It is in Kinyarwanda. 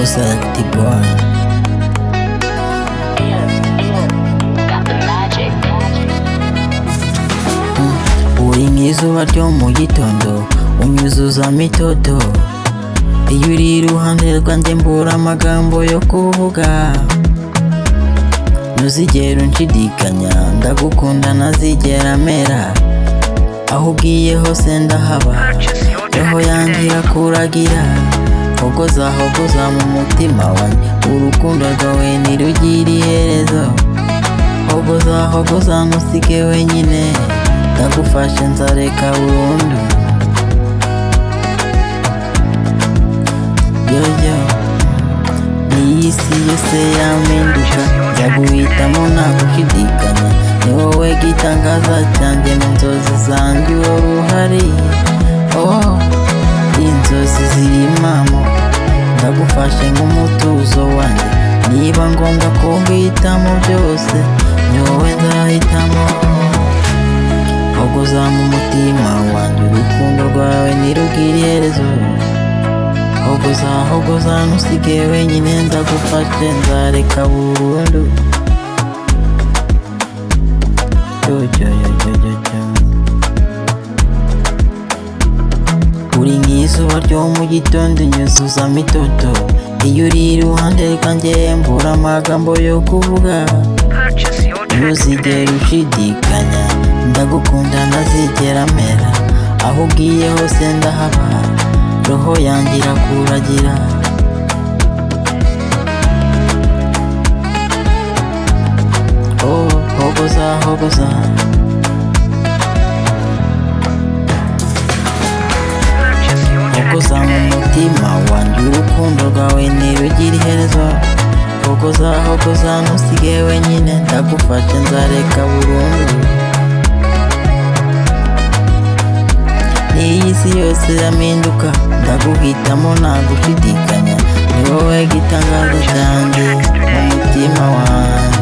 Select boy. Uri nk'izuba ryo mu gitondo unyuzuza mitoto. Iyo uri iruhande rwanjye mbura amagambo yo kuvuga. Ntuzigera unshidikanya, ndagukunda ntazigera mera. Aho ugiye hose ndahaba, roho yanjye irakuragira. Hogoza hogoza mu mutima wanjye, urukundo rwawe ntirugira iherezo. Hogoza hogoza ntusige wenyine, ndagufashe nzareka burundu. Yoyo n'iyi si yose yampinduka, nzaguhitamo nta gushidikanya. Ni wowe gitangaza cyanjye, mu nzozi zanjye uhora uhari. Oh, inzozi ziri impamo, ndagufashe nk'umutuzo wanjye. Niba ngombwa ko nguhitamo byose, ni wowe nzahitamo. Hogoza mu mutima wanjye, urukundo rwawe ntirugira iherezo. Hogoza hogoza ntusige wenyine, ndagufashe nzareka burundu. Uri nk'izuba ryo mu gitondo unyuzuza mitoto. Iyo uri iruhande rwanjye mbura amagambo yo kuvuga. Ntuzigera ushidikanya, ndagukunda ntazigera mera. Aho ugiye hose ndahaba, roho yanjye irakuragira. Oh, hogoza hogoza. Hogoza mu mutima wanjye, urukundo rwawe ntirugira iherezo. Hogoza hogoza ntusige wenyine, ndagufashe nzareka burundu. N'iyi si yose yampinduka, ndaguhitamo nta gushidikanya. Ni wowe gitangaza cyanjye mu mutima wanjye.